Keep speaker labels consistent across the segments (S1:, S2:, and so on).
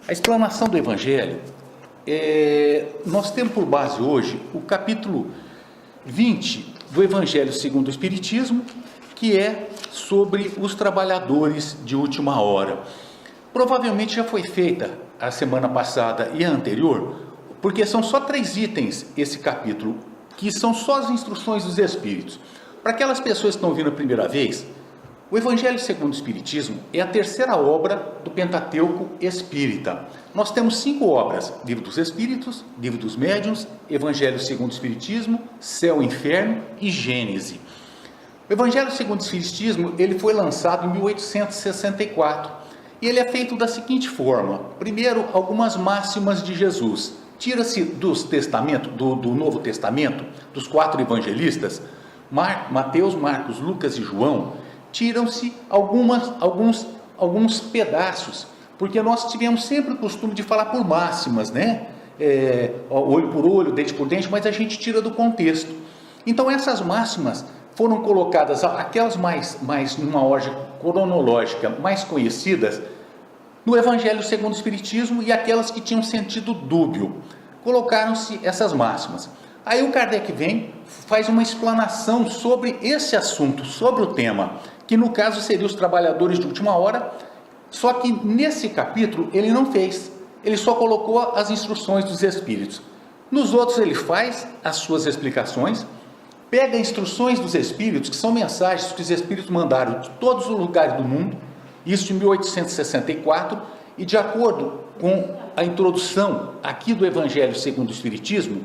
S1: A explanação do Evangelho, nós temos por base hoje o capítulo 20 do Evangelho segundo o Espiritismo, que é sobre os trabalhadores de última hora. Provavelmente já foi feita a semana passada e a anterior, porque são só 3 itens esse capítulo, que são só as instruções dos Espíritos. Para aquelas pessoas que estão vindo a primeira vez, o Evangelho segundo o Espiritismo é a terceira obra do Pentateuco Espírita. Nós temos 5 obras: Livro dos Espíritos, Livro dos Médiuns, Evangelho segundo o Espiritismo, Céu e Inferno e Gênese. O Evangelho segundo o Espiritismo, ele foi lançado em 1864 e ele é feito da seguinte forma: primeiro, algumas máximas de Jesus. Tira-se dos testamentos, do Novo Testamento, dos 4 evangelistas, Mateus, Marcos, Lucas e João, tiram-se alguns pedaços, porque nós tivemos sempre o costume de falar por máximas, né? Olho por olho, dente por dente, mas a gente tira do contexto. Então essas máximas foram colocadas, aquelas mais numa ordem cronológica mais conhecidas, no Evangelho segundo o Espiritismo, e aquelas que tinham sentido dúbio. Colocaram-se essas máximas. Aí o Kardec vem, faz uma explanação sobre esse assunto, sobre o tema, que no caso seria os trabalhadores de última hora, só que nesse capítulo ele não fez, ele só colocou as instruções dos Espíritos. Nos outros ele faz as suas explicações, pega instruções dos Espíritos, que são mensagens que os Espíritos mandaram de todos os lugares do mundo, isso em 1864, e de acordo com a introdução aqui do Evangelho segundo o Espiritismo,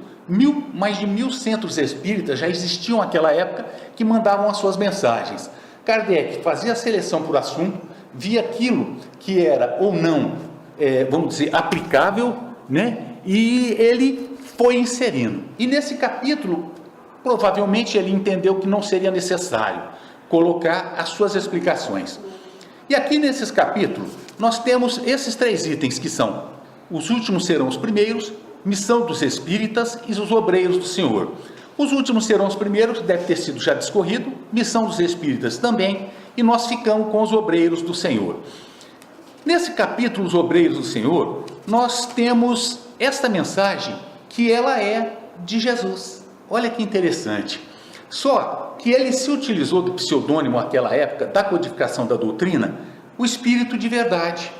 S1: mais de 1.000 centros espíritas já existiam naquela época que mandavam as suas mensagens. Kardec fazia a seleção por assunto, via aquilo que era ou não, vamos dizer, aplicável, né? E ele foi inserindo. E nesse capítulo, provavelmente ele entendeu que não seria necessário colocar as suas explicações. E aqui nesses capítulos, nós temos esses 3 itens que são: os últimos serão os primeiros, missão dos espíritas e os obreiros do Senhor. Os últimos serão os primeiros, deve ter sido já discorrido, missão dos espíritas também, e nós ficamos com os obreiros do Senhor. Nesse capítulo, os obreiros do Senhor, nós temos esta mensagem que ela é de Jesus. Olha que interessante. Só que ele se utilizou do pseudônimo naquela época, da codificação da doutrina, o Espírito de Verdade.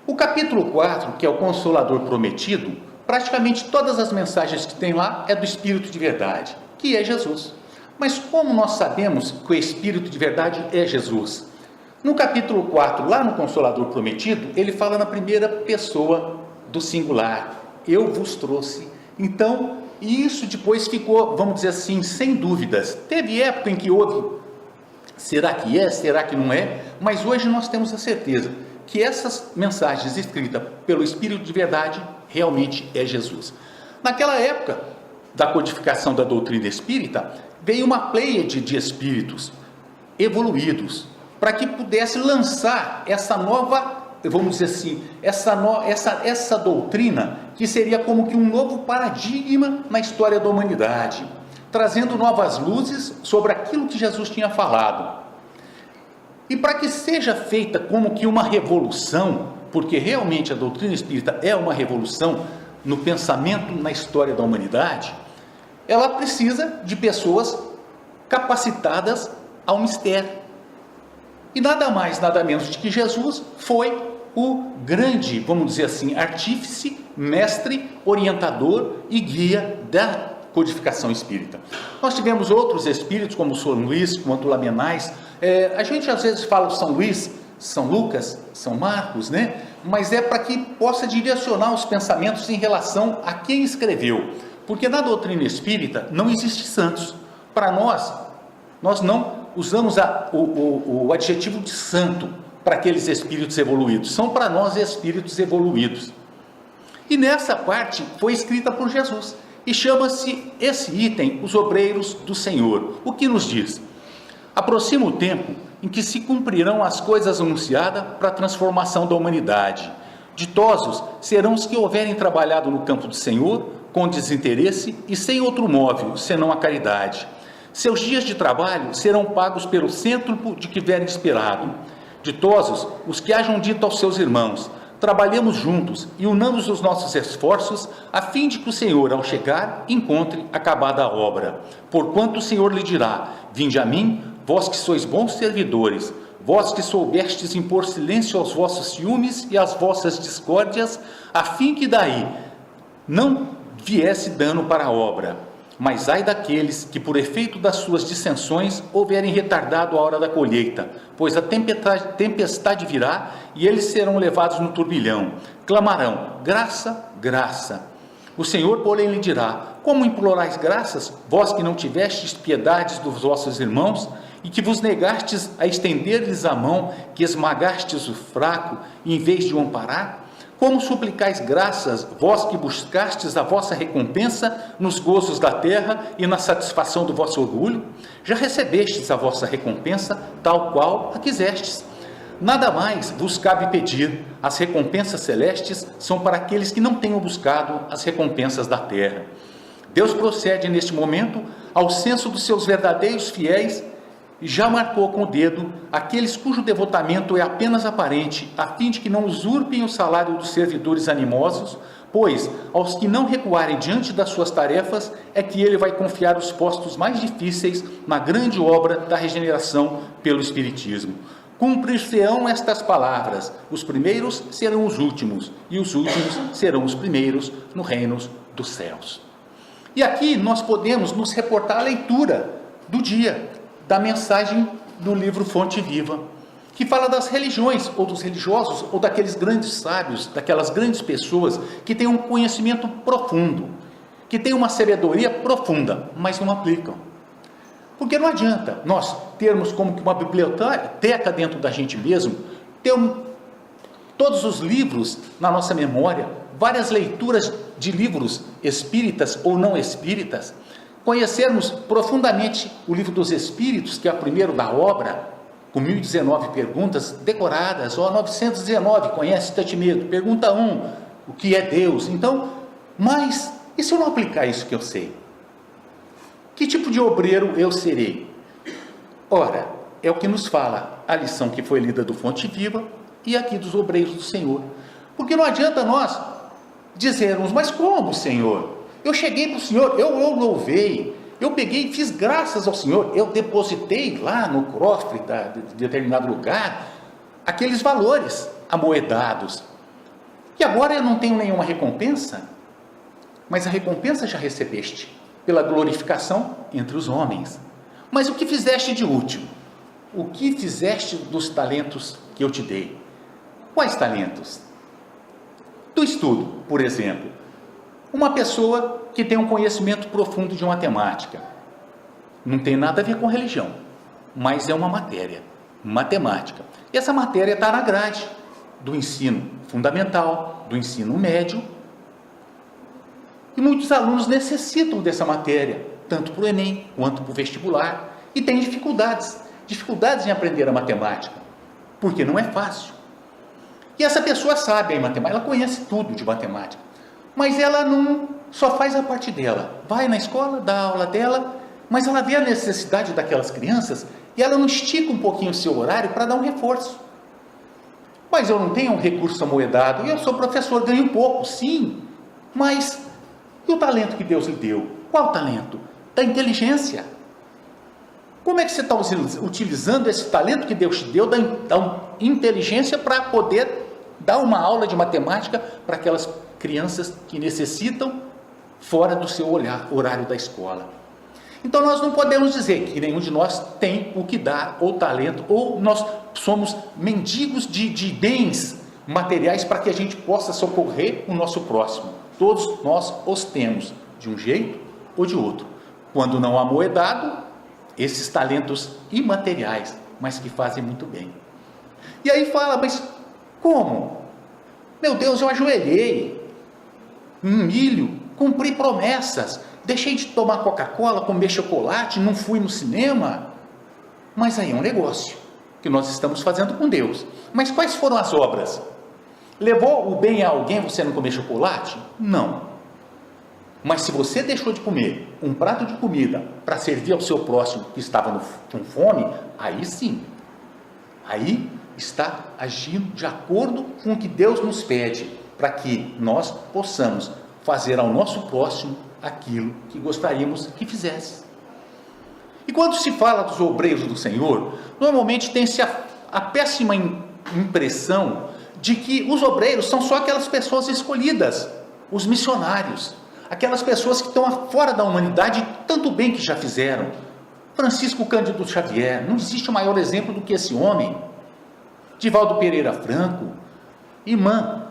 S1: O capítulo 4, que é o Consolador Prometido, praticamente todas as mensagens que tem lá é do Espírito de Verdade, que é Jesus. Mas como nós sabemos que o Espírito de Verdade é Jesus? No capítulo 4, lá no Consolador Prometido, ele fala na primeira pessoa do singular: eu vos trouxe. Então, isso depois ficou, vamos dizer assim, sem dúvidas. Teve época em que houve, será que é, será que não é? Mas hoje nós temos a certeza que essas mensagens escritas pelo Espírito de Verdade realmente é Jesus. Naquela época da codificação da doutrina espírita, veio uma pleiade de espíritos evoluídos para que pudesse lançar essa nova, vamos dizer assim, essa doutrina, que seria como que um novo paradigma na história da humanidade, trazendo novas luzes sobre aquilo que Jesus tinha falado. E para que seja feita como que uma revolução, porque realmente a doutrina espírita é uma revolução no pensamento, na história da humanidade, ela precisa de pessoas capacitadas ao mistério. E nada mais, nada menos de que Jesus foi o grande, vamos dizer assim, artífice, mestre, orientador e guia da codificação espírita. Nós tivemos outros espíritos, como São Luís, como Antulamenais. A gente às vezes fala São Luís, São Lucas, São Marcos, né? Mas é para que possa direcionar os pensamentos em relação a quem escreveu. Porque na doutrina espírita não existe santos. Para nós não usamos o adjetivo de santo para aqueles espíritos evoluídos. São para nós espíritos evoluídos. E nessa parte foi escrita por Jesus. E chama-se esse item, os obreiros do Senhor. O que nos diz? Aproxima o tempo em que se cumprirão as coisas anunciadas para a transformação da humanidade. Ditosos serão os que houverem trabalhado no campo do Senhor, com desinteresse e sem outro móvel, senão a caridade. Seus dias de trabalho serão pagos pelo cêntuplo de que tiverem esperado. Ditosos os que hajam dito aos seus irmãos: trabalhemos juntos e unamos os nossos esforços, a fim de que o Senhor, ao chegar, encontre acabada a obra. Porquanto o Senhor lhe dirá: vinde a mim, vós que sois bons servidores, vós que soubestes impor silêncio aos vossos ciúmes e às vossas discórdias, a fim que daí não viesse dano para a obra. Mas ai daqueles que, por efeito das suas dissensões, houverem retardado a hora da colheita, pois a tempestade virá e eles serão levados no turbilhão. Clamarão: graça, graça. O Senhor, porém, lhe dirá: como implorais graças, vós que não tivestes piedades dos vossos irmãos, e que vos negastes a estender-lhes a mão, que esmagastes o fraco, em vez de o amparar? Como suplicais graças, vós que buscastes a vossa recompensa nos gozos da terra e na satisfação do vosso orgulho? Já recebestes a vossa recompensa, tal qual a quisestes. Nada mais vos cabe pedir, as recompensas celestes são para aqueles que não tenham buscado as recompensas da terra. Deus procede neste momento ao censo dos seus verdadeiros fiéis e já marcou com o dedo aqueles cujo devotamento é apenas aparente, a fim de que não usurpem o salário dos servidores animosos, pois aos que não recuarem diante das suas tarefas é que ele vai confiar os postos mais difíceis na grande obra da regeneração pelo Espiritismo. Cumprir-se-ão estas palavras: os primeiros serão os últimos, e os últimos serão os primeiros no reino dos céus. E aqui nós podemos nos reportar a leitura do dia, da mensagem do livro Fonte Viva, que fala das religiões, ou dos religiosos, ou daqueles grandes sábios, daquelas grandes pessoas que têm um conhecimento profundo, que têm uma sabedoria profunda, mas não aplicam. Porque não adianta nós termos como que uma biblioteca dentro da gente mesmo, termos todos os livros na nossa memória, várias leituras de livros espíritas ou não espíritas, conhecermos profundamente o livro dos Espíritos, que é o primeiro da obra, com 1019 perguntas decoradas, ou 919, conhece Tatimedo, pergunta 1, o que é Deus? Então, mas, e se eu não aplicar isso que eu sei? Que tipo de obreiro eu serei? Ora, é o que nos fala a lição que foi lida do Fonte Viva, e aqui dos obreiros do Senhor. Porque não adianta nós dizermos: mas como, Senhor? Eu cheguei para o Senhor, eu louvei, eu peguei, fiz graças ao Senhor, eu depositei lá no cofre de determinado lugar aqueles valores amoedados, e agora eu não tenho nenhuma recompensa. Mas a recompensa já recebeste, pela glorificação entre os homens. Mas o que fizeste de útil? O que fizeste dos talentos que eu te dei? Quais talentos? Do estudo, por exemplo. Uma pessoa que tem um conhecimento profundo de matemática, não tem nada a ver com religião, mas é uma matéria, matemática. E essa matéria está na grade do ensino fundamental, do ensino médio, e muitos alunos necessitam dessa matéria, tanto para o Enem quanto para o vestibular, e têm dificuldades em aprender a matemática, porque não é fácil. E essa pessoa sabe a matemática, ela conhece tudo de matemática, mas ela não só faz a parte dela, vai na escola, dá a aula dela, mas ela vê a necessidade daquelas crianças e ela não estica um pouquinho o seu horário para dar um reforço. Mas eu não tenho um recurso amoedado, eu sou professor, ganho pouco, sim, mas e o talento que Deus lhe deu? Qual talento? Da inteligência. Como é que você está utilizando esse talento que Deus te deu, da inteligência, para poder dar uma aula de matemática para aquelas crianças que necessitam fora do seu horário da escola? Então nós não podemos dizer que nenhum de nós tem o que dar, ou talento, ou nós somos mendigos de bens materiais para que a gente possa socorrer o nosso próximo. Todos nós os temos, de um jeito ou de outro. Quando não amoedado, esses talentos imateriais, mas que fazem muito bem. E aí fala: mas como? Meu Deus, eu ajoelhei, me humilho, cumpri promessas, deixei de tomar Coca-Cola, comer chocolate, não fui no cinema. Mas aí é um negócio que nós estamos fazendo com Deus. Mas quais foram as obras? Levou o bem a alguém você não comer chocolate? Não. Mas se você deixou de comer um prato de comida para servir ao seu próximo que estava com fome, aí sim, aí está agindo de acordo com o que Deus nos pede, para que nós possamos fazer ao nosso próximo aquilo que gostaríamos que fizesse. E quando se fala dos obreiros do Senhor, normalmente tem-se a péssima impressão de que os obreiros são só aquelas pessoas escolhidas, os missionários, aquelas pessoas que estão fora da humanidade, tanto bem que já fizeram. Francisco Cândido Xavier, não existe maior exemplo do que esse homem. Divaldo Pereira Franco, Irmã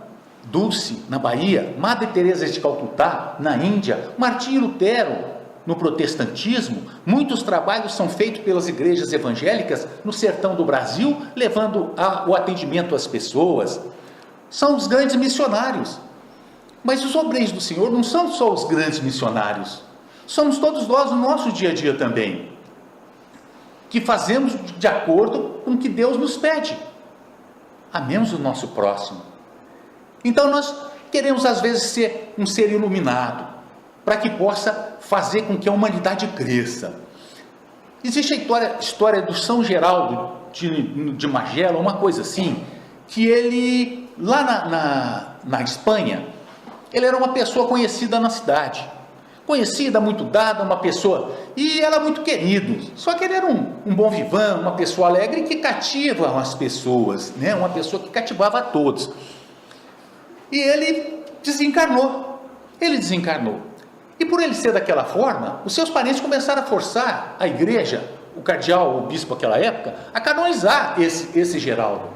S1: Dulce, na Bahia, Madre Teresa de Calcutá, na Índia, Martinho Lutero, no protestantismo. Muitos trabalhos são feitos pelas igrejas evangélicas no sertão do Brasil, levando o atendimento às pessoas. São os grandes missionários. Mas os obreiros do Senhor não são só os grandes missionários. Somos todos nós no nosso dia a dia também, que fazemos de acordo com o que Deus nos pede. Amemos o nosso próximo. Então nós queremos às vezes ser um ser iluminado, para que possa fazer com que a humanidade cresça. Existe a história do São Geraldo de Magela, uma coisa assim, que ele, lá na Espanha, ele era uma pessoa conhecida na cidade, conhecida, muito dada, uma pessoa, e era muito querido, só que ele era um bom vivant, uma pessoa alegre que cativa as pessoas, né? Uma pessoa que cativava a todos. E ele desencarnou. E por ele ser daquela forma, os seus parentes começaram a forçar a igreja, o cardeal, o bispo daquela época, a canonizar esse Geraldo.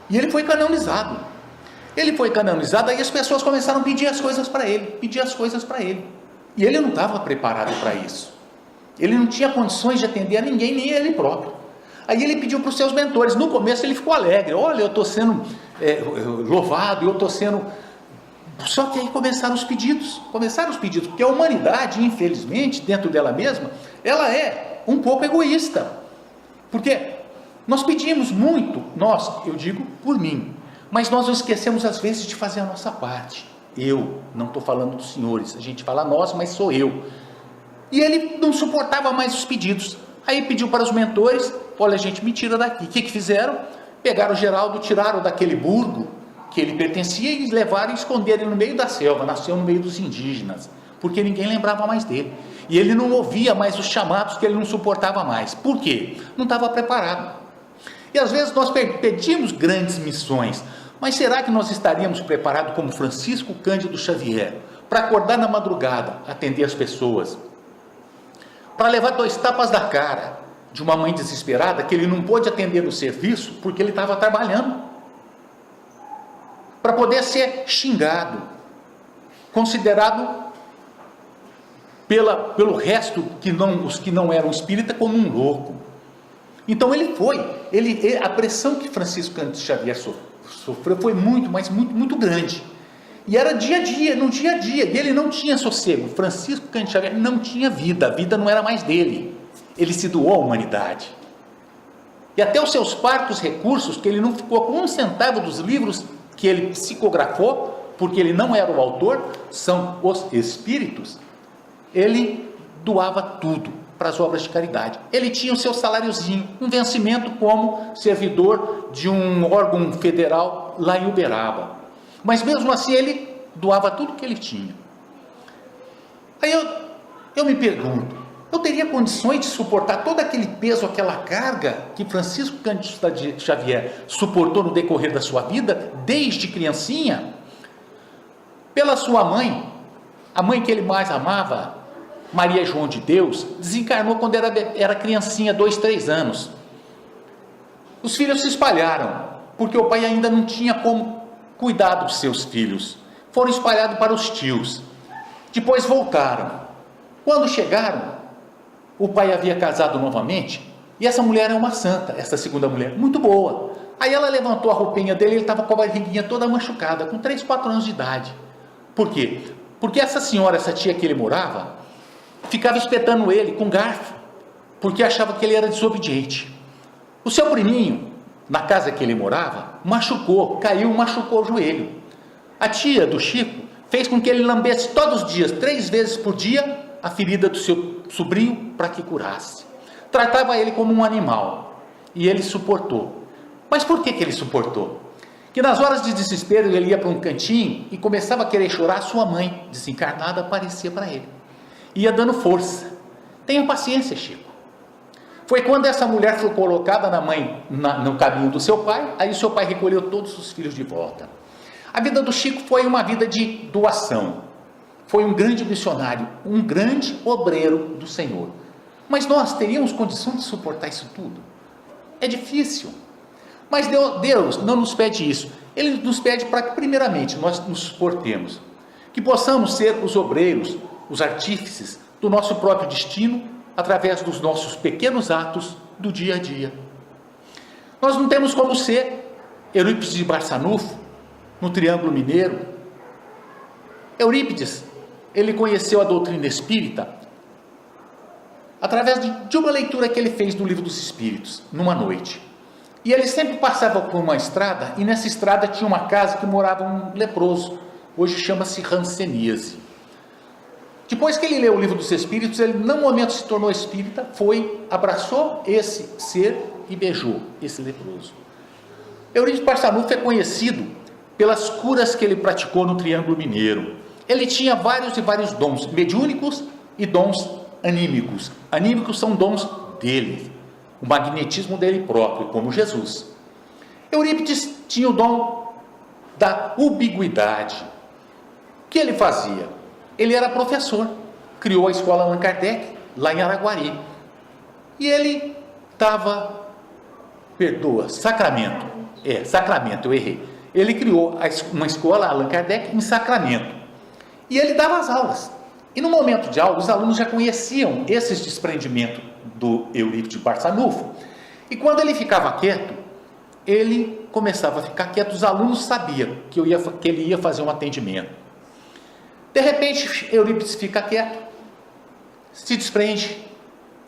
S1: E ele foi canonizado. Aí as pessoas começaram a pedir as coisas para ele, E ele não estava preparado para isso. Ele não tinha condições de atender a ninguém, nem a ele próprio. Aí ele pediu para os seus mentores. No começo ele ficou alegre. Olha, eu estou sendo louvado, eu estou sendo... Só que aí começaram os pedidos, porque a humanidade, infelizmente, dentro dela mesma, ela é um pouco egoísta, porque nós pedimos muito, eu digo por mim, mas nós esquecemos às vezes de fazer a nossa parte. Eu, não estou falando dos senhores, a gente fala nós, mas sou eu. E ele não suportava mais os pedidos, aí pediu para os mentores, olha gente, me tira daqui. O que fizeram? Pegaram o Geraldo, tiraram daquele burgo que ele pertencia e levaram e esconderam ele no meio da selva, nasceu no meio dos indígenas, porque ninguém lembrava mais dele, e ele não ouvia mais os chamados, que ele não suportava mais. Por quê? Não estava preparado. E às vezes nós pedimos grandes missões, mas será que nós estaríamos preparados como Francisco Cândido Xavier, para acordar na madrugada, atender as pessoas, para levar 2 tapas da cara de uma mãe desesperada, que ele não pôde atender no serviço, porque ele estava trabalhando, para poder ser xingado, considerado pelo resto, os que não eram espírita, como um louco. Então a pressão que Francisco Cândido Xavier sofreu foi muito grande, e era no dia a dia, e ele não tinha sossego. Francisco Cândido Xavier não tinha vida, a vida não era mais dele, ele se doou à humanidade, e até os seus parcos recursos, que ele não ficou com 1 centavo dos livros que ele psicografou, porque ele não era o autor, são os espíritos, ele doava tudo para as obras de caridade. Ele tinha o seu saláriozinho, um vencimento como servidor de um órgão federal lá em Uberaba, mas mesmo assim ele doava tudo que ele tinha. Aí eu me pergunto, eu teria condições de suportar todo aquele peso, aquela carga que Francisco Cândido Xavier suportou no decorrer da sua vida, desde criancinha, pela sua mãe, a mãe que ele mais amava, Maria João de Deus, desencarnou quando era criancinha, 2, 3 anos. Os filhos se espalharam, porque o pai ainda não tinha como cuidar dos seus filhos. Foram espalhados para os tios. Depois voltaram. Quando chegaram, o pai havia casado novamente, e essa mulher é uma santa, essa segunda mulher, muito boa. Aí ela levantou a roupinha dele, ele estava com a barriguinha toda machucada, com 3, 4 anos de idade. Por quê? Porque essa senhora, essa tia que ele morava, ficava espetando ele com garfo, porque achava que ele era desobediente. O seu priminho, na casa que ele morava, machucou o joelho. A tia do Chico fez com que ele lambesse todos os dias, 3 vezes por dia, a ferida do seu sobrinho, para que curasse. Tratava ele como um animal, e ele suportou. Mas por que ele suportou? Que nas horas de desespero ele ia para um cantinho e começava a querer chorar, sua mãe, desencarnada, aparecia para ele. Ia dando força. Tenha paciência, Chico. Foi quando essa mulher foi colocada no caminho do seu pai, aí o seu pai recolheu todos os filhos de volta. A vida do Chico foi uma vida de doação. Foi um grande missionário, um grande obreiro do Senhor. Mas nós teríamos condição de suportar isso tudo? É difícil. Mas Deus não nos pede isso. Ele nos pede para que, primeiramente, nós nos suportemos. Que possamos ser os obreiros, os artífices do nosso próprio destino, através dos nossos pequenos atos do dia a dia. Nós não temos como ser Eurípides de Barçanufo, no Triângulo Mineiro. Eurípides, ele conheceu a doutrina espírita através de uma leitura que ele fez do Livro dos Espíritos, numa noite. E ele sempre passava por uma estrada, e nessa estrada tinha uma casa que morava um leproso, hoje chama-se Hanseníase. Depois que ele leu o Livro dos Espíritos, ele, num momento, se tornou espírita, abraçou esse ser e beijou esse leproso. Eurípides Barçanufo é conhecido pelas curas que ele praticou no Triângulo Mineiro. Ele tinha vários e vários dons, mediúnicos e dons anímicos. Anímicos são dons dele, o magnetismo dele próprio, como Jesus. Eurípides tinha o dom da ubiguidade. O que ele fazia? Ele era professor, criou a escola Allan Kardec, lá em Araguari. E ele estava, Sacramento, eu errei. Ele criou uma escola Allan Kardec em Sacramento. E ele dava as aulas. E no momento de aula, os alunos já conheciam esses desprendimentos do Eurípides de Barçanufo. E quando ele ficava quieto, ele começava a ficar quieto, os alunos sabiam que ele ia fazer um atendimento. De repente, Eurípides fica quieto, se desprende,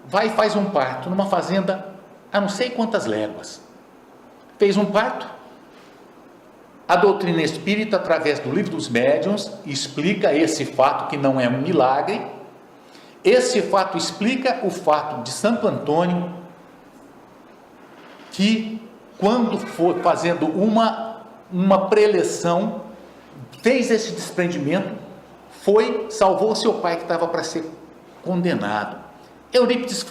S1: vai e faz um parto numa fazenda a não sei quantas léguas. Fez um parto. A doutrina espírita, através do Livro dos Médiuns, explica esse fato que não é um milagre. Esse fato explica o fato de Santo Antônio, que quando foi fazendo uma preleção, fez esse desprendimento, salvou seu pai que estava para ser condenado. Eurípides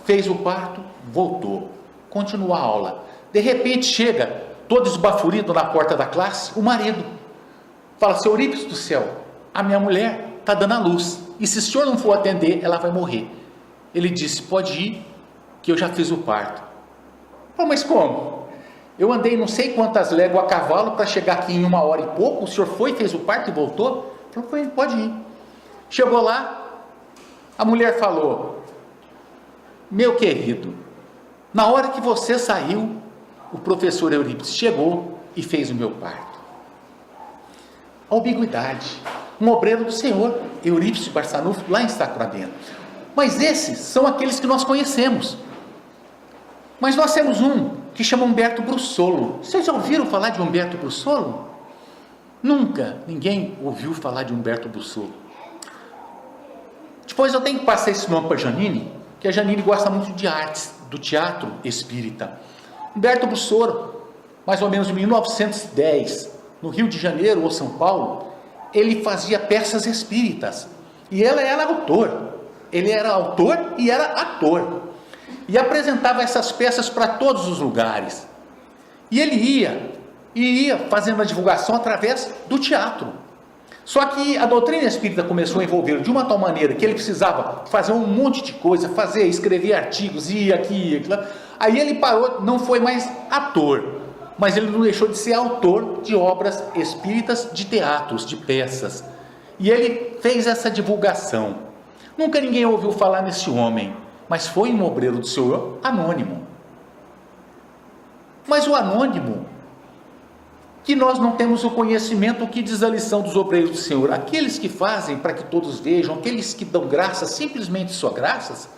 S1: fez o parto, voltou, continuou a aula. De repente chega, todo esbaforido na porta da classe, o marido. Fala: seu Eurípides do céu, a minha mulher está dando à luz, e se o senhor não for atender, ela vai morrer. Ele disse: pode ir, que eu já fiz o parto. Mas como? Eu andei não sei quantas léguas a cavalo para chegar aqui em 1 hora e pouco, o senhor fez o parto e voltou? Falou: pode ir. Chegou lá, a mulher falou: meu querido, na hora que você saiu, o professor Eurípides chegou e fez o meu parto. A ambiguidade, um obreiro do Senhor, Eurípides de Barçanufo, lá em Sacramento. Mas esses são aqueles que nós conhecemos. Mas nós temos um que chama Humberto Brussolo. Vocês já ouviram falar de Humberto Brussolo? Nunca ninguém ouviu falar de Humberto Brussolo. Depois eu tenho que passar esse nome para a Janine, que a Janine gosta muito de artes, do teatro espírita. Humberto Brussolo, mais ou menos em 1910, no Rio de Janeiro ou São Paulo, ele fazia peças espíritas. E ele era autor. Ele era autor e era ator. E apresentava essas peças para todos os lugares. E ele ia fazendo a divulgação através do teatro. Só que a doutrina espírita começou a envolver de uma tal maneira que ele precisava fazer um monte de coisa, escrever artigos, aqui. Aí ele parou, não foi mais ator, mas ele não deixou de ser autor de obras espíritas, de teatros, de peças. E ele fez essa divulgação. Nunca ninguém ouviu falar nesse homem, mas foi um obreiro do Senhor anônimo. Mas o anônimo, que nós não temos o conhecimento, o que diz a lição dos obreiros do Senhor, aqueles que fazem para que todos vejam, aqueles que dão graças, simplesmente só graças,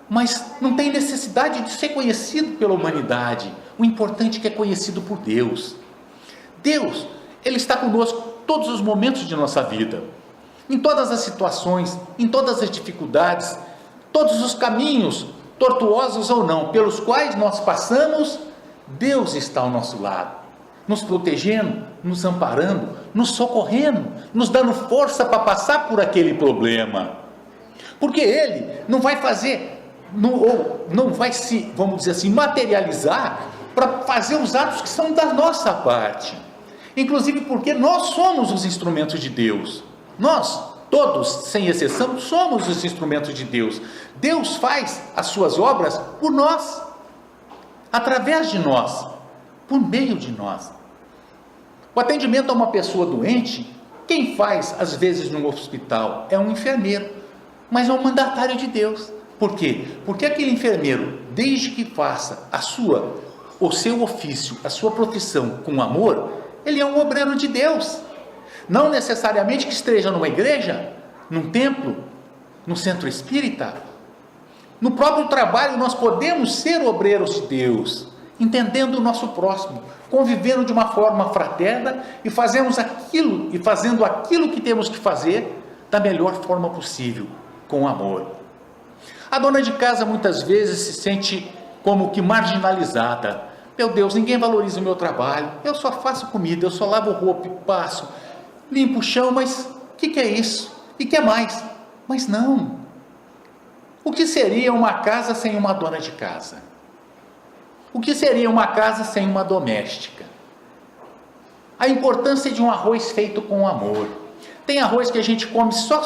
S1: mas não tem necessidade de ser conhecido pela humanidade. O importante é que é conhecido por Deus. Deus, Ele está conosco todos os momentos de nossa vida, em todas as situações, em todas as dificuldades, todos os caminhos tortuosos ou não, pelos quais nós passamos, Deus está ao nosso lado, nos protegendo, nos amparando, nos socorrendo, nos dando força para passar por aquele problema. Porque Ele não vai fazer, não vai se, vamos dizer assim, materializar para fazer os atos que são da nossa parte. Inclusive porque nós somos os instrumentos de Deus. Nós, todos, sem exceção, somos os instrumentos de Deus. Deus faz as suas obras por nós, através de nós, por meio de nós. O atendimento a uma pessoa doente, quem faz às vezes no hospital é um enfermeiro, mas é um mandatário de Deus. Por quê? Porque aquele enfermeiro, desde que faça o seu ofício, a sua profissão com amor, ele é um obreiro de Deus. Não necessariamente que esteja numa igreja, num templo, no centro espírita. No próprio trabalho nós podemos ser obreiros de Deus, entendendo o nosso próximo, convivendo de uma forma fraterna e fazendo aquilo que temos que fazer da melhor forma possível, com amor. A dona de casa muitas vezes se sente como que marginalizada. Meu Deus, ninguém valoriza o meu trabalho, eu só faço comida, eu só lavo roupa e passo, limpo o chão, mas o que é isso? E que mais? Mas não. O que seria uma casa sem uma dona de casa? O que seria uma casa sem uma doméstica? A importância de um arroz feito com amor. Tem arroz que a gente come só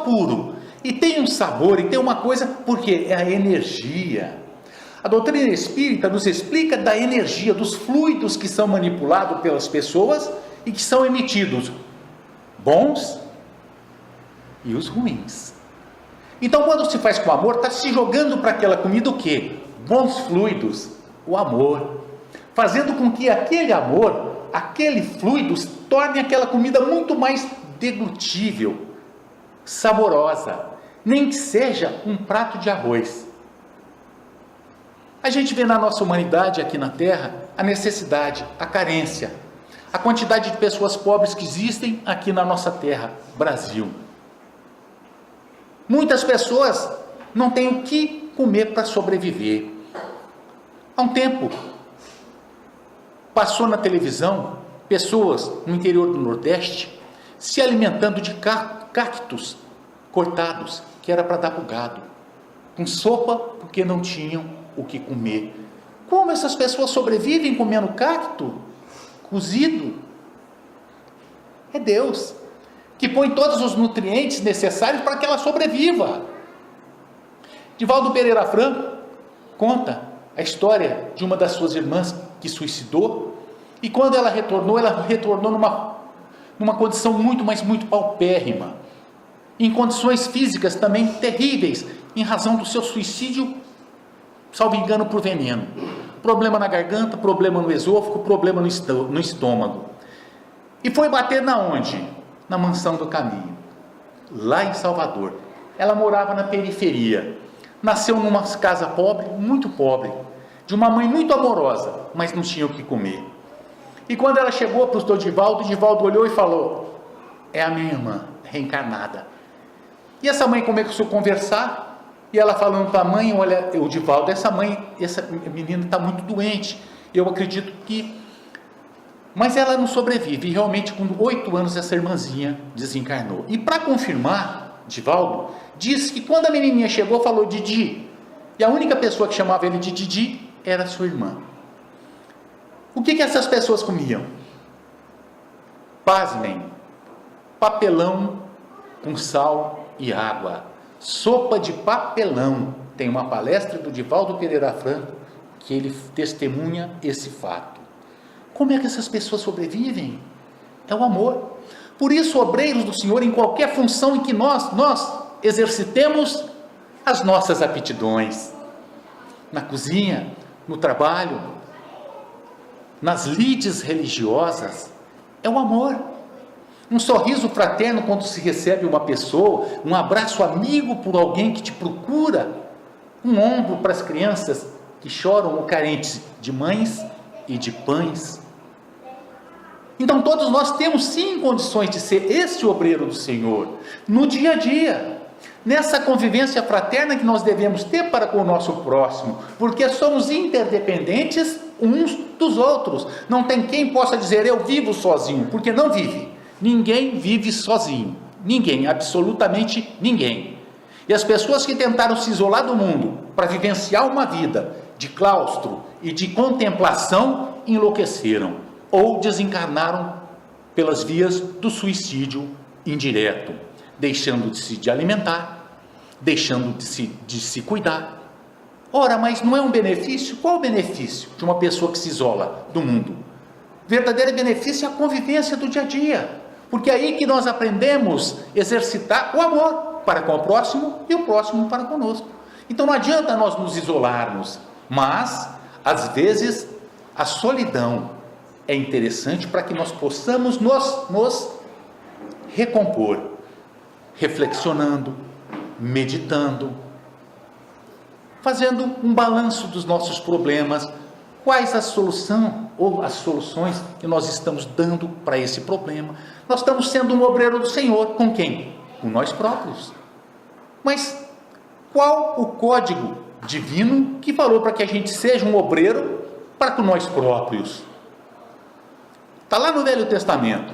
S1: puro, e tem um sabor, e tem uma coisa, porque é a energia. A doutrina espírita nos explica da energia, dos fluidos que são manipulados pelas pessoas e que são emitidos, bons e os ruins. Então, quando se faz com amor, está se jogando para aquela comida o quê? Bons fluidos, o amor, fazendo com que aquele amor, aquele fluido, torne aquela comida muito mais deglutível, saborosa, nem que seja um prato de arroz. A gente vê na nossa humanidade aqui na Terra a necessidade, a carência, a quantidade de pessoas pobres que existem aqui na nossa terra, Brasil. Muitas pessoas não têm o que comer para sobreviver. Há um tempo, passou na televisão pessoas no interior do Nordeste se alimentando de cactos cortados, que era para dar para o gado, com sopa, porque não tinham o que comer. Como essas pessoas sobrevivem comendo cacto cozido? É Deus que põe todos os nutrientes necessários para que ela sobreviva. Divaldo Pereira Franco conta a história de uma das suas irmãs que suicidou, e quando ela retornou numa condição muito, mas muito paupérrima, em condições físicas também terríveis, em razão do seu suicídio, salvo engano, por veneno. Problema na garganta, problema no esôfago, problema no estômago. E foi bater na onde? Na Mansão do Caminho, lá em Salvador. Ela morava na periferia, nasceu numa casa pobre, muito pobre, de uma mãe muito amorosa, mas não tinha o que comer. E quando ela chegou para o Divaldo olhou e falou: é a minha irmã reencarnada. E essa mãe começou a conversar, e ela falando para a mãe: olha, o Divaldo, essa menina está muito doente, eu acredito que... Mas ela não sobrevive, e realmente com 8 anos essa irmãzinha desencarnou. E para confirmar, Divaldo disse que quando a menininha chegou, falou Didi, e a única pessoa que chamava ele de Didi era sua irmã. O que essas pessoas comiam? Pasmem, papelão com sal e água, sopa de papelão. Tem uma palestra do Divaldo Pereira Franco que ele testemunha esse fato. Como é que essas pessoas sobrevivem? É o amor. Por isso, obreiros do Senhor, em qualquer função em que nós exercitemos as nossas aptidões, na cozinha, no trabalho, nas lides religiosas, é o amor. Um sorriso fraterno quando se recebe uma pessoa, um abraço amigo por alguém que te procura, um ombro para as crianças que choram ou carentes de mães e de pães. Então todos nós temos sim condições de ser esse obreiro do Senhor, no dia a dia, nessa convivência fraterna que nós devemos ter para com o nosso próximo, porque somos interdependentes uns dos outros. Não tem quem possa dizer eu vivo sozinho, porque não vive. Ninguém vive sozinho, ninguém, absolutamente ninguém. E as pessoas que tentaram se isolar do mundo para vivenciar uma vida de claustro e de contemplação enlouqueceram ou desencarnaram pelas vias do suicídio indireto, deixando de alimentar, deixando de se cuidar. Ora, mas não é um benefício? Qual o benefício de uma pessoa que se isola do mundo? O verdadeiro benefício é a convivência do dia a dia, porque é aí que nós aprendemos a exercitar o amor para com o próximo e o próximo para conosco. Então não adianta nós nos isolarmos, mas às vezes a solidão é interessante para que nós possamos nos recompor, reflexionando, meditando, fazendo um balanço dos nossos problemas, quais a solução ou as soluções que nós estamos dando para esse problema. Nós estamos sendo um obreiro do Senhor, com quem? Com nós próprios. Mas qual o código divino que falou para que a gente seja um obreiro para com nós próprios? Está lá no Velho Testamento,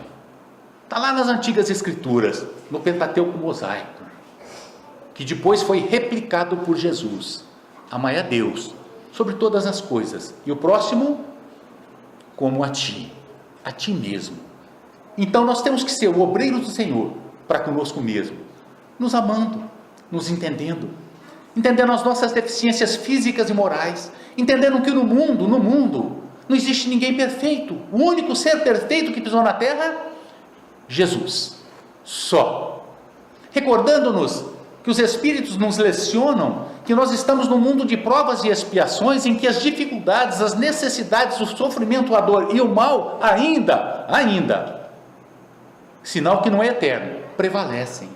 S1: está lá nas Antigas Escrituras, no Pentateuco Mosaico, que depois foi replicado por Jesus. Amai a Deus sobre todas as coisas, e o próximo como a ti mesmo. Então nós temos que ser o obreiro do Senhor para conosco mesmo, nos amando, nos entendendo as nossas deficiências físicas e morais, entendendo que no mundo não existe ninguém perfeito. O único ser perfeito que pisou na terra, Jesus, só. Recordando-nos que os Espíritos nos lecionam que nós estamos num mundo de provas e expiações, em que as dificuldades, as necessidades, o sofrimento, a dor e o mal ainda, sinal que não é eterno, prevalecem.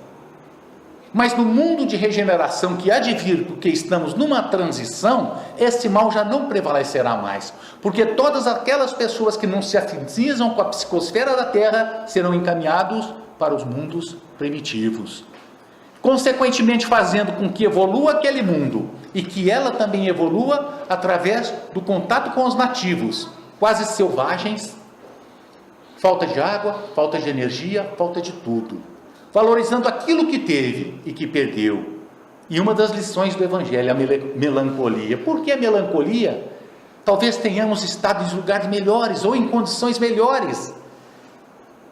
S1: Mas no mundo de regeneração que há de vir, porque estamos numa transição, esse mal já não prevalecerá mais, porque todas aquelas pessoas que não se afinizam com a psicosfera da Terra serão encaminhados para os mundos primitivos, consequentemente fazendo com que evolua aquele mundo e que ela também evolua através do contato com os nativos, quase selvagens, falta de água, falta de energia, falta de tudo, valorizando aquilo que teve e que perdeu. E uma das lições do Evangelho é a melancolia. Por que a melancolia? Talvez tenhamos estado em lugares melhores ou em condições melhores,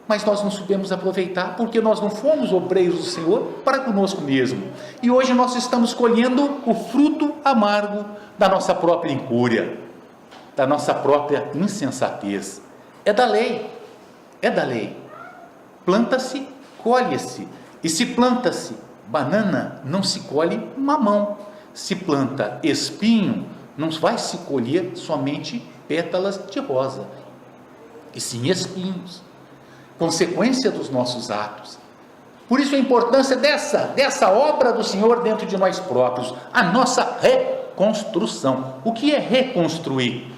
S1: mas nós não soubemos aproveitar, porque nós não fomos obreiros do Senhor para conosco mesmo, e hoje nós estamos colhendo o fruto amargo da nossa própria incúria, da nossa própria insensatez. É da lei, planta-se, colhe-se, e se planta-se banana, não se colhe mamão, se planta espinho, não vai se colher somente pétalas de rosa, e sim espinhos, consequência dos nossos atos. Por isso a importância dessa obra do Senhor dentro de nós próprios, a nossa reconstrução. O que é reconstruir?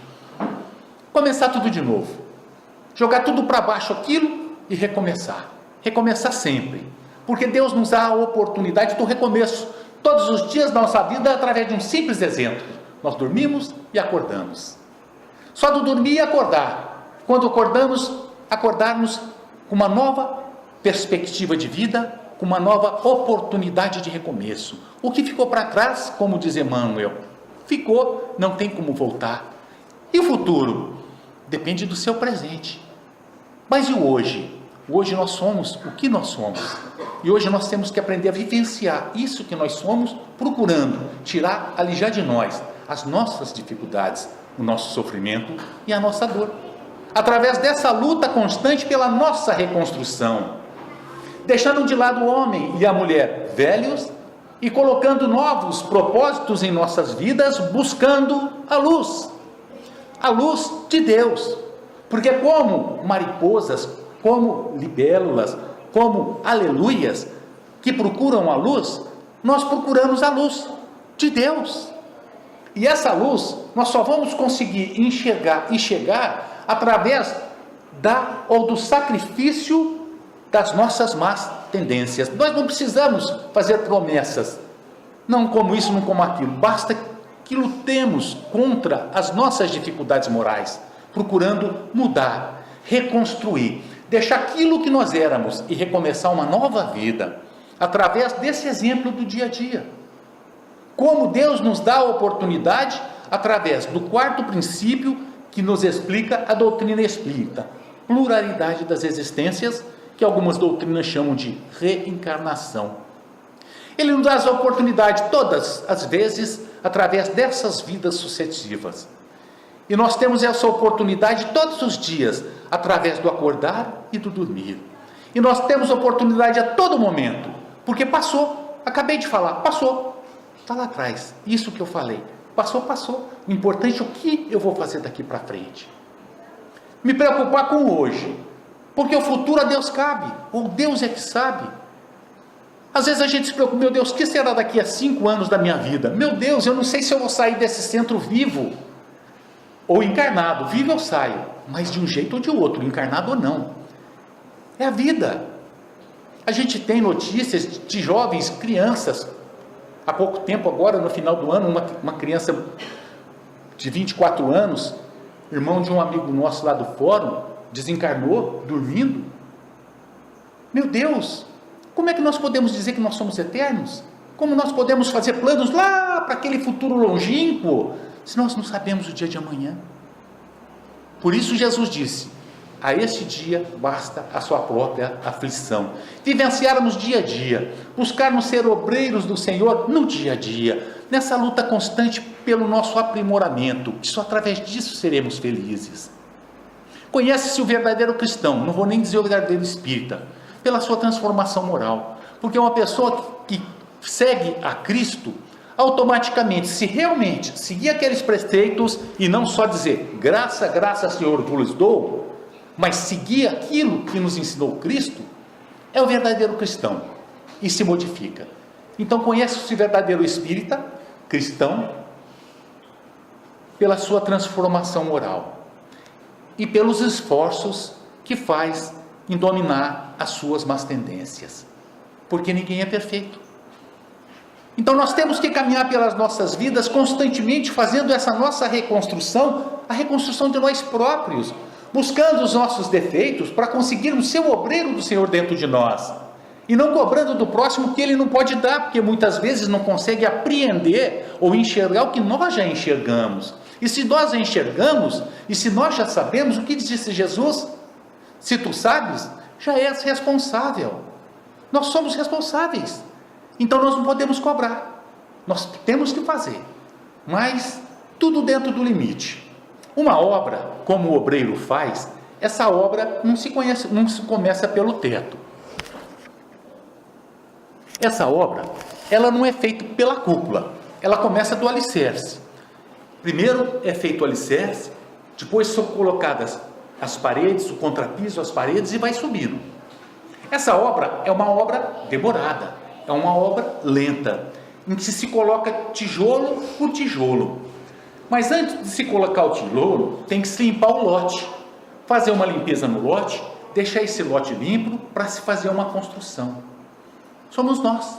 S1: Começar tudo de novo, jogar tudo para baixo aquilo e recomeçar sempre, porque Deus nos dá a oportunidade do recomeço todos os dias da nossa vida, através de um simples exemplo. Nós dormimos e acordamos, só do dormir e acordar, quando acordarmos com uma nova perspectiva de vida, com uma nova oportunidade de recomeço. O que ficou para trás, como diz Emmanuel, ficou, não tem como voltar. E o futuro? Depende do seu presente. Mas e o hoje? Hoje nós somos o que nós somos, e hoje nós temos que aprender a vivenciar isso que nós somos, procurando alijar de nós as nossas dificuldades, o nosso sofrimento e a nossa dor, através dessa luta constante pela nossa reconstrução, deixando de lado o homem e a mulher velhos e colocando novos propósitos em nossas vidas, buscando a luz de Deus, porque como mariposas, como libélulas, como aleluias, que procuram a luz, nós procuramos a luz de Deus, e essa luz nós só vamos conseguir enxergar e chegar através do sacrifício das nossas más tendências. Nós não precisamos fazer promessas, não como isso, não como aquilo. Basta que lutemos contra as nossas dificuldades morais, procurando mudar, reconstruir, deixar aquilo que nós éramos e recomeçar uma nova vida, através desse exemplo do dia a dia. Como Deus nos dá a oportunidade, através do quarto princípio que nos explica a doutrina espírita, pluralidade das existências, que algumas doutrinas chamam de reencarnação. Ele nos dá a oportunidade todas as vezes, através dessas vidas sucessivas. E nós temos essa oportunidade todos os dias, através do acordar e do dormir. E nós temos oportunidade a todo momento, porque passou, acabei de falar, passou, está lá atrás, isso que eu falei, passou, passou. O importante é o que eu vou fazer daqui para frente. Me preocupar com o hoje, porque o futuro a Deus cabe, ou Deus é que sabe. Às vezes a gente se preocupa, meu Deus, o que será daqui a 5 anos da minha vida? Meu Deus, eu não sei se eu vou sair desse centro vivo, ou encarnado. Vivo eu saio, mas de um jeito ou de outro, encarnado ou não. É a vida. A gente tem notícias de jovens, crianças. Há pouco tempo agora, no final do ano, uma criança de 24 anos, irmão de um amigo nosso lá do fórum, desencarnou, dormindo. Meu Deus, como é que nós podemos dizer que nós somos eternos? Como nós podemos fazer planos lá para aquele futuro longínquo, se nós não sabemos o dia de amanhã? Por isso Jesus disse, a este dia basta a sua própria aflição. Vivenciarmos dia a dia, buscarmos ser obreiros do Senhor no dia a dia, nessa luta constante pelo nosso aprimoramento, que só através disso seremos felizes. Conhece-se o verdadeiro cristão, não vou nem dizer o verdadeiro espírita, pela sua transformação moral, porque uma pessoa que segue a Cristo, automaticamente, se realmente seguir aqueles preceitos, e não só dizer, graça, graça Senhor vos dou, mas seguir aquilo que nos ensinou Cristo, é o verdadeiro cristão, e se modifica. Então conhece-se o verdadeiro espírita, cristão, pela sua transformação moral, e pelos esforços que faz em dominar as suas más tendências, porque ninguém é perfeito. Então nós temos que caminhar pelas nossas vidas constantemente, fazendo essa nossa reconstrução, a reconstrução de nós próprios, buscando os nossos defeitos para conseguirmos ser o obreiro do Senhor dentro de nós, e não cobrando do próximo que ele não pode dar, porque muitas vezes não consegue apreender ou enxergar o que nós já enxergamos. E se nós já enxergamos, e se nós já sabemos, o que disse Jesus? Se tu sabes, já és responsável. Nós somos responsáveis. Então nós não podemos cobrar. Nós temos que fazer. Mas tudo dentro do limite. Uma obra, como o obreiro faz, essa obra não se começa pelo teto. Essa obra, ela não é feita pela cúpula. Ela começa do alicerce. Primeiro é feito o alicerce, depois são colocadas as paredes, o contrapiso, as paredes, e vai subindo. Essa obra é uma obra demorada, é uma obra lenta, em que se coloca tijolo por tijolo. Mas antes de se colocar o tijolo, tem que se limpar o lote, fazer uma limpeza no lote, deixar esse lote limpo para se fazer uma construção. Somos nós.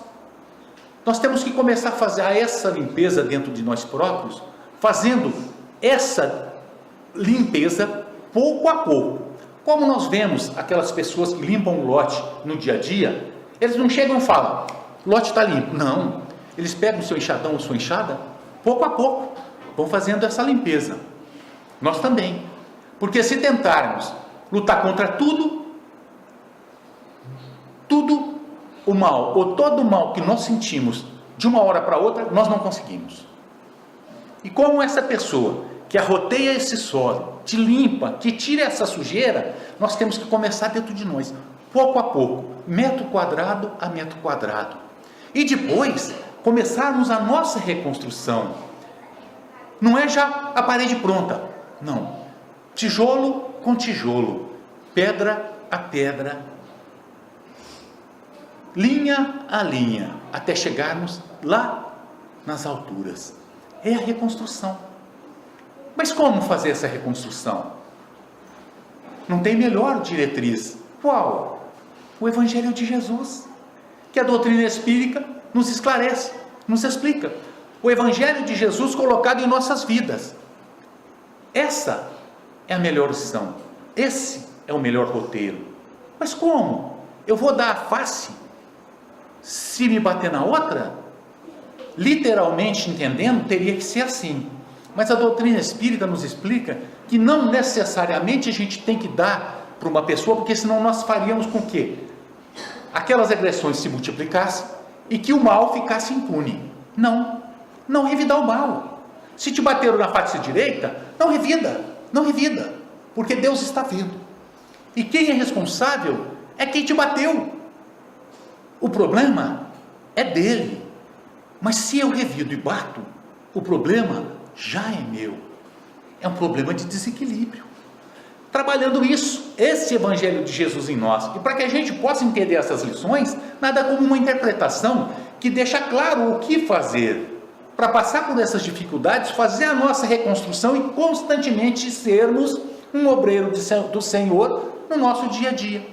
S1: Nós temos que começar a fazer essa limpeza dentro de nós próprios, fazendo essa limpeza pouco a pouco. Como nós vemos aquelas pessoas que limpam o lote no dia a dia, eles não chegam e falam, o lote está limpo. Não, eles pegam o seu enxadão ou sua enxada, pouco a pouco, vão fazendo essa limpeza. Nós também. Porque se tentarmos lutar contra tudo o mal, ou todo o mal que nós sentimos de uma hora para outra, nós não conseguimos. E como essa pessoa que arroteia esse solo, te limpa, que tira essa sujeira, nós temos que começar dentro de nós, pouco a pouco, metro quadrado a metro quadrado. E depois, começarmos a nossa reconstrução. Não é já a parede pronta, não. Tijolo com tijolo, pedra a pedra, linha a linha, até chegarmos lá nas alturas. É a reconstrução. Mas como fazer essa reconstrução? Não tem melhor diretriz. Qual? O Evangelho de Jesus, que a doutrina espírita nos esclarece, nos explica. O Evangelho de Jesus colocado em nossas vidas. Essa é a melhor lição. Esse é o melhor roteiro. Mas como? Eu vou dar a face se me bater na outra? Literalmente entendendo, teria que ser assim. Mas a doutrina espírita nos explica que não necessariamente a gente tem que dar para uma pessoa, porque senão nós faríamos com que aquelas agressões se multiplicassem e que o mal ficasse impune. Não revidar o mal. Se te bateram na face direita, não revida, porque Deus está vendo. E quem é responsável é quem te bateu. O problema é dele. Mas se eu revido e bato, o problema já é meu. É um problema de desequilíbrio. Trabalhando isso, esse Evangelho de Jesus em nós, e para que a gente possa entender essas lições, nada como uma interpretação que deixa claro o que fazer para passar por essas dificuldades, fazer a nossa reconstrução e constantemente sermos um obreiro do Senhor no nosso dia a dia.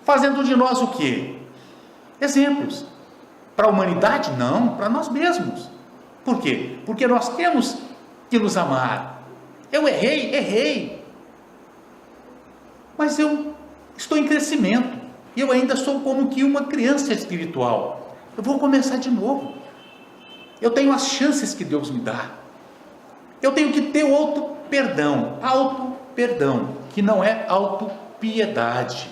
S1: Fazendo de nós o quê? Exemplos. Para a humanidade? Não, para nós mesmos. Por quê? Porque nós temos que nos amar. Eu errei. Mas eu estou em crescimento. E eu ainda sou como que uma criança espiritual. Eu vou começar de novo. Eu tenho as chances que Deus me dá. Eu tenho que ter outro perdão. Auto-perdão, que não é auto-piedade.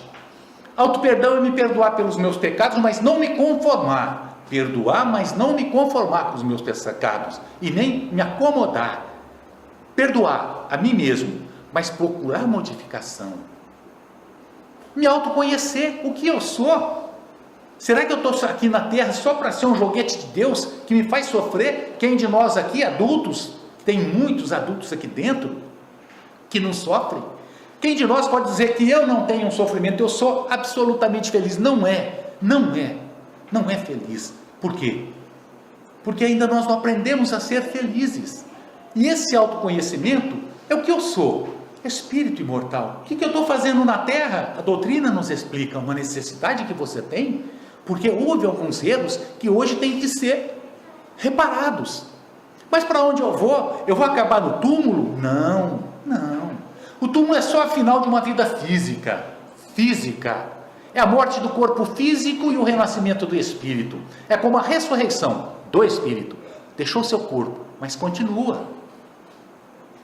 S1: Auto-perdão é me perdoar pelos meus pecados, mas não me conformar. Perdoar, mas não me conformar com os meus pecados. E nem me acomodar. Perdoar a mim mesmo, mas procurar modificação. Me autoconhecer, o que eu sou. Será que eu estou aqui na terra só para ser um joguete de Deus que me faz sofrer? Quem de nós aqui, adultos, tem muitos adultos aqui dentro que não sofrem? Quem de nós pode dizer que eu não tenho um sofrimento, eu sou absolutamente feliz? Não é feliz. Por quê? Porque ainda nós não aprendemos a ser felizes. E esse autoconhecimento é o que eu sou, espírito imortal. O que eu estou fazendo na terra? A doutrina nos explica uma necessidade que você tem, porque houve alguns erros que hoje têm que ser reparados. Mas para onde eu vou? Eu vou acabar no túmulo? Não. O túmulo é só a final de uma vida física. É a morte do corpo físico e o renascimento do espírito. É como a ressurreição do espírito. Deixou seu corpo, mas continua.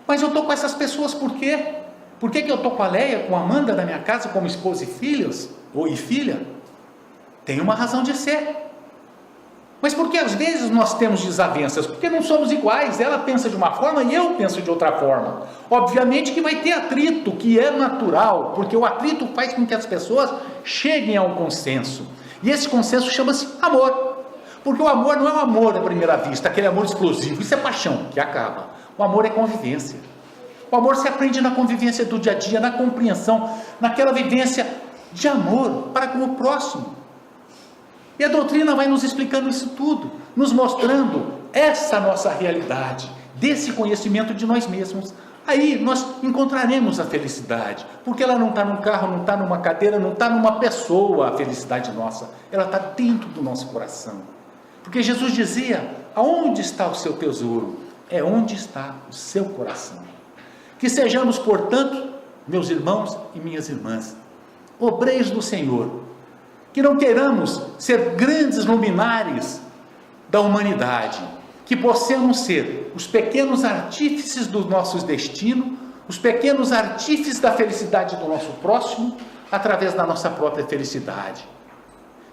S1: Mas eu estou com essas pessoas por quê? Por que eu estou com a Leia, com a Amanda na minha casa, como esposa e filhos, ou filha? Tem uma razão de ser. Mas por que às vezes nós temos desavenças? Porque não somos iguais. Ela pensa de uma forma e eu penso de outra forma. Obviamente que vai ter atrito, que é natural, porque o atrito faz com que as pessoas cheguem a um consenso. E esse consenso chama-se amor. Porque o amor não é um amor à primeira vista, aquele amor explosivo. Isso é paixão, que acaba. O amor é convivência. O amor se aprende na convivência do dia a dia, na compreensão, naquela vivência de amor para com o próximo. E a doutrina vai nos explicando isso tudo, nos mostrando essa nossa realidade, desse conhecimento de nós mesmos. Aí nós encontraremos a felicidade, porque ela não está num carro, não está numa cadeira, não está numa pessoa, a felicidade nossa, ela está dentro do nosso coração. Porque Jesus dizia: aonde está o seu tesouro? É onde está o seu coração. Que sejamos, portanto, meus irmãos e minhas irmãs, obreiros do Senhor, que não queiramos ser grandes luminares da humanidade, que possamos ser os pequenos artífices do nosso destino, os pequenos artífices da felicidade do nosso próximo, através da nossa própria felicidade.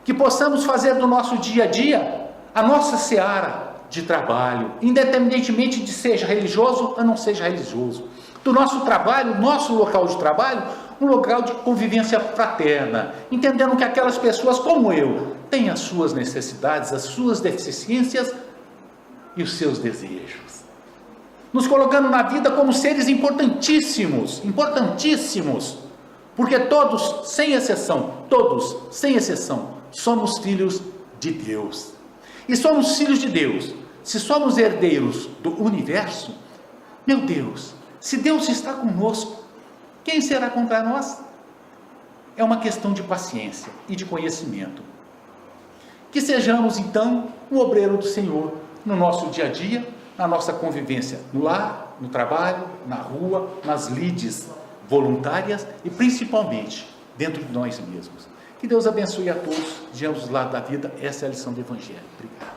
S1: Que possamos fazer do nosso dia a dia a nossa seara de trabalho, independentemente de seja religioso ou não seja religioso. Do nosso trabalho, nosso local de trabalho, um local de convivência fraterna, entendendo que aquelas pessoas como eu têm as suas necessidades, as suas deficiências e os seus desejos, nos colocando na vida como seres importantíssimos, porque todos, sem exceção, somos filhos de Deus. E somos filhos de Deus. Se somos herdeiros do universo, meu Deus, se Deus está conosco, quem será contra nós? é uma questão de paciência e de conhecimento. Que sejamos, então, um obreiro do Senhor no nosso dia a dia, na nossa convivência no lar, no trabalho, na rua, nas lides voluntárias e principalmente dentro de nós mesmos. Que Deus abençoe a todos de ambos os lados da vida. Essa é a lição do Evangelho. Obrigado.